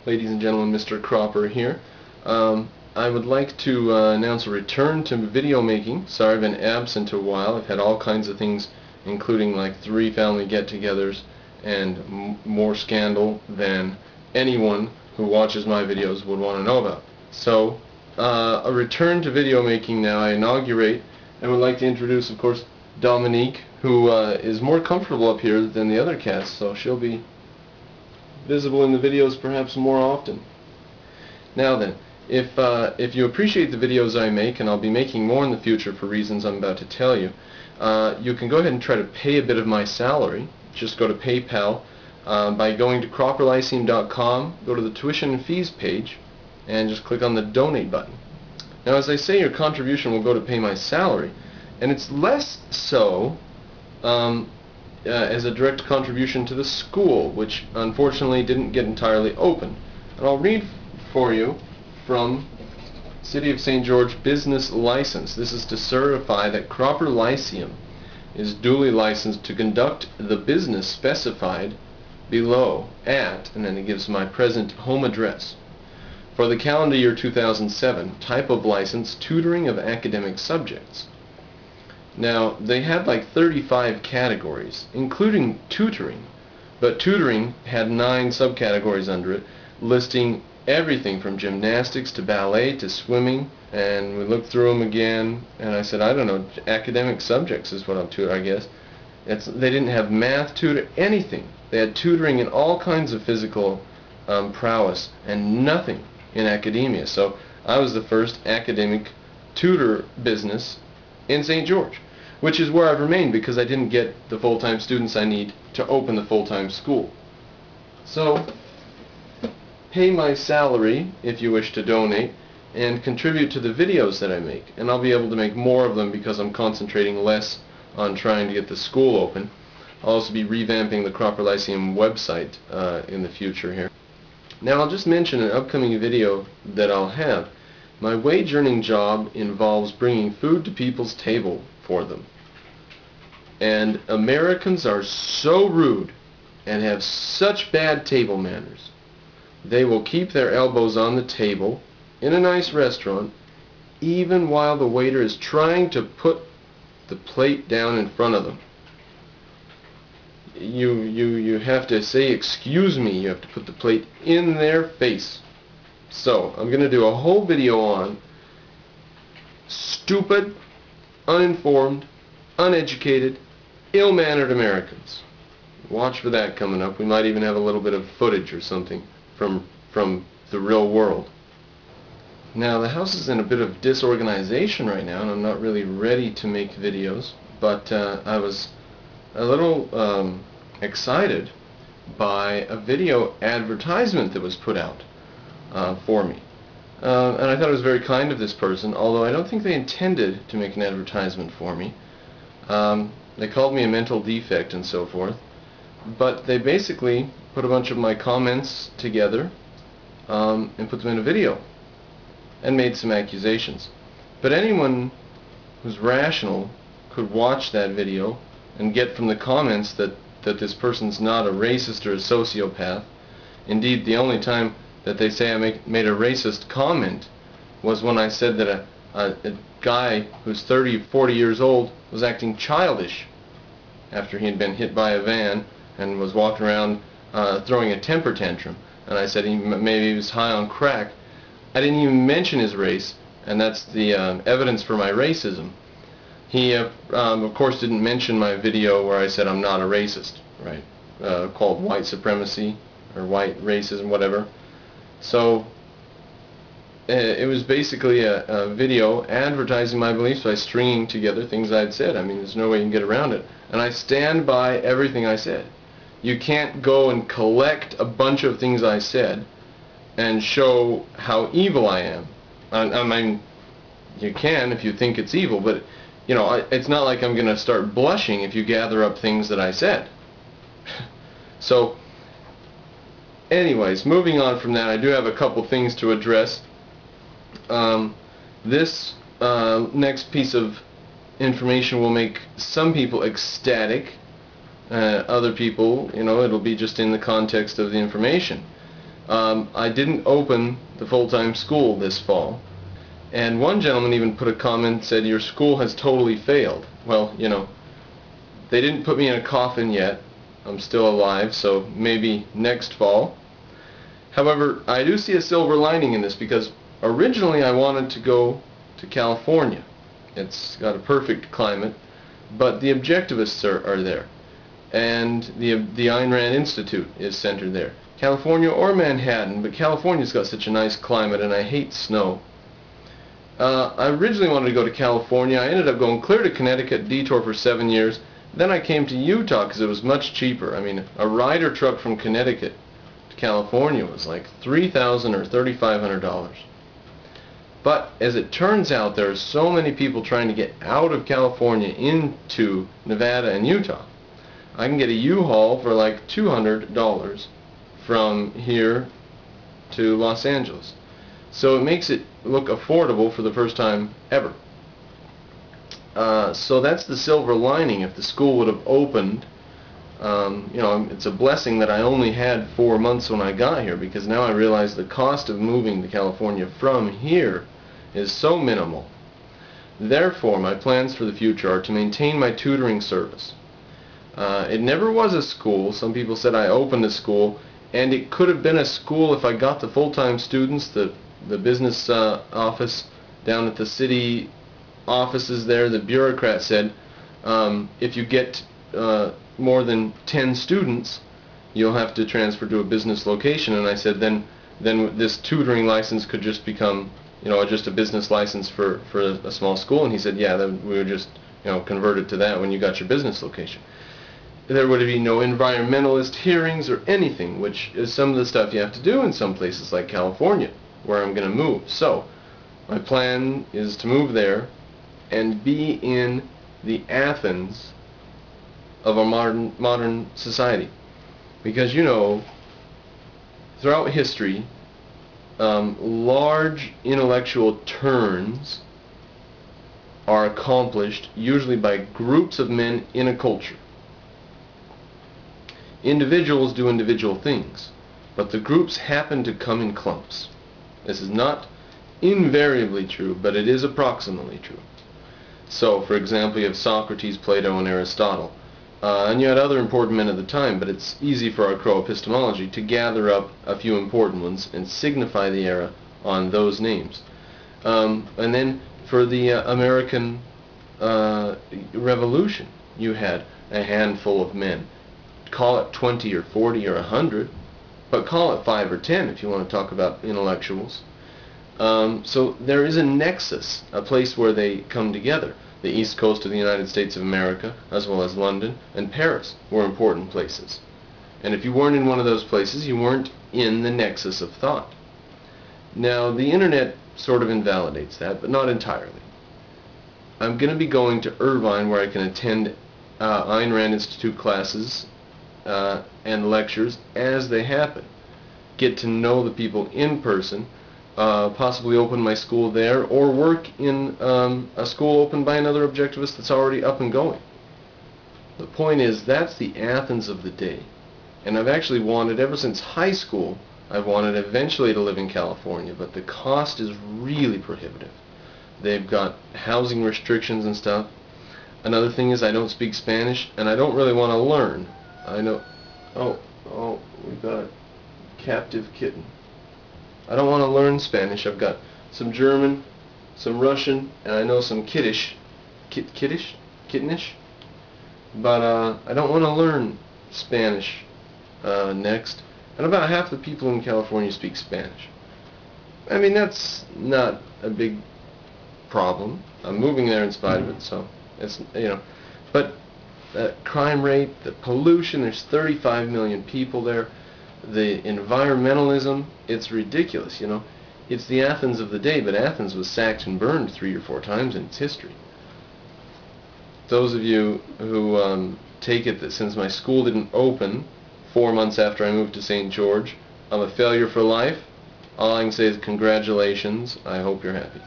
Ladies and gentlemen, Mr. Cropper here. I would like to announce a return to video making. Sorry, I've been absent a while. I've had all kinds of things, including like 3 family get-togethers and more scandal than anyone who watches my videos would want to know about. So, a return to video making now. I inaugurate and would like to introduce, of course, Dominique, who is more comfortable up here than the other cats, so she'll be visible in the videos perhaps more often. Now then, if you appreciate the videos I make, and I'll be making more in the future for reasons I'm about to tell you, you can go ahead and try to pay a bit of my salary. Just go to PayPal by going to cropperlyceum.com, go to the tuition and fees page, and just click on the donate button. Now, as I say, your contribution will go to pay my salary, and it's less so as a direct contribution to the school, which unfortunately didn't get entirely open. And I'll read for you from City of St. George Business License. This is to certify that Cropper Lyceum is duly licensed to conduct the business specified below at, and then it gives my present home address. For the calendar year 2007, type of license, tutoring of academic subjects. Now, they had like 35 categories, including tutoring, but tutoring had 9 subcategories under it, listing everything from gymnastics to ballet to swimming, and we looked through them again, and I said, I don't know, academic subjects is what I'm tutoring, I guess. They didn't have math tutor, anything. They had tutoring in all kinds of physical prowess, and nothing in academia. So I was the first academic tutor business in St. George, which is where I've remained because I didn't get the full-time students I need to open the full-time school. So, pay my salary if you wish to donate, and contribute to the videos that I make, and I'll be able to make more of them because I'm concentrating less on trying to get the school open. I'll also be revamping the Cropper Lyceum website in the future here. Now, I'll just mention an upcoming video that I'll have. My wage earning job involves bringing food to people's table for them. And Americans are so rude and have such bad table manners. They will keep their elbows on the table in a nice restaurant even while the waiter is trying to put the plate down in front of them. You have to say, excuse me, you have to put the plate in their face. So, I'm going to do a whole video on stupid, uninformed, uneducated, ill-mannered Americans. Watch for that coming up. We might even have a little bit of footage or something from the real world. Now, the house is in a bit of disorganization right now, and I'm not really ready to make videos, but I was a little excited by a video advertisement that was put out for me. And I thought it was very kind of this person, although I don't think they intended to make an advertisement for me. They called me a mental defect and so forth, but they basically put a bunch of my comments together and put them in a video and made some accusations. But anyone who's rational could watch that video and get from the comments that this person's not a racist or a sociopath. Indeed, the only time that they say I made a racist comment was when I said that a guy who's 30, 40 years old was acting childish after he had been hit by a van and was walking around throwing a temper tantrum. And I said maybe he was high on crack. I didn't even mention his race, and that's the evidence for my racism. He, of course, didn't mention my video where I said I'm not a racist, right? Called white supremacy or white racism, whatever. So it was basically a video advertising my beliefs by stringing together things I'd said. I mean, there's no way you can get around it. And I stand by everything I said. You can't go and collect a bunch of things I said and show how evil I am. I mean, you can if you think it's evil, but you know, it's not like I'm going to start blushing if you gather up things that I said. So, anyways, moving on from that, I do have a couple things to address. This next piece of information will make some people ecstatic. Other people, you know, it'll be just in the context of the information. I didn't open the full-time school this fall. And one gentleman even put a comment, said, "Your school has totally failed." Well, you know, they didn't put me in a coffin yet. I'm still alive, so maybe next fall. However, I do see a silver lining in this, because originally I wanted to go to California. It's got a perfect climate, but the objectivists are there, and the Ayn Rand Institute is centered there. California or Manhattan, but California's got such a nice climate, and I hate snow. I originally wanted to go to California. I ended up going clear to Connecticut, detour for 7 years. Then I came to Utah because it was much cheaper. I mean, a Ryder truck from Connecticut to California was like $3,000 or $3,500. But as it turns out, there are so many people trying to get out of California into Nevada and Utah. I can get a U-Haul for like $200 from here to Los Angeles. So it makes it look affordable for the first time ever. So that's the silver lining. If the school would have opened, you know, it's a blessing that I only had 4 months when I got here, because now I realize the cost of moving to California from here is so minimal. Therefore, my plans for the future are to maintain my tutoring service. It never was a school. Some people said I opened a school, and it could have been a school if I got the full-time students. The business office down at the city offices there, the bureaucrat said, if you get more than 10 students, you'll have to transfer to a business location. And I said, then this tutoring license could just become, you know, just a business license for a small school. And he said, yeah, then we would just, you know, convert it to that when you got your business location. There would be no environmentalist hearings or anything, which is some of the stuff you have to do in some places like California, where I'm going to move. So my plan is to move there and be in the Athens of our modern society, because, you know, throughout history, large intellectual turns are accomplished usually by groups of men in a culture. Individuals do individual things, but the groups happen to come in clumps. This is not invariably true, but it is approximately true. So, for example, you have Socrates, Plato, and Aristotle. And you had other important men at the time, but it's easy for our Crow epistemology to gather up a few important ones and signify the era on those names. And then for the American Revolution, you had a handful of men. Call it 20 or 40 or 100, but call it 5 or 10 if you want to talk about intellectuals. So there is a nexus, a place where they come together. The east coast of the United States of America, as well as London and Paris, were important places. And if you weren't in one of those places, you weren't in the nexus of thought. Now, the internet sort of invalidates that, but not entirely. I'm going to be going to Irvine, where I can attend Ayn Rand Institute classes and lectures as they happen. Get to know the people in person, possibly open my school there, or work in a school opened by another objectivist that's already up and going. The point is, that's the Athens of the day. And I've actually wanted, ever since high school, I've wanted eventually to live in California, but the cost is really prohibitive. They've got housing restrictions and stuff. Another thing is, I don't speak Spanish, and I don't really want to learn. I know... Oh, we've got a captive kitten. I don't want to learn Spanish. I've got some German, some Russian, and I know some Kittenish, but I don't want to learn Spanish next. And about half the people in California speak Spanish. I mean, that's not a big problem. I'm moving there in spite of it, so it's, you know. But the crime rate, the pollution, there's 35 million people there. The environmentalism, it's ridiculous, you know. It's the Athens of the day, but Athens was sacked and burned 3 or 4 times in its history. Those of you who take it that since my school didn't open 4 months after I moved to St. George, I'm a failure for life, all I can say is congratulations. I hope you're happy.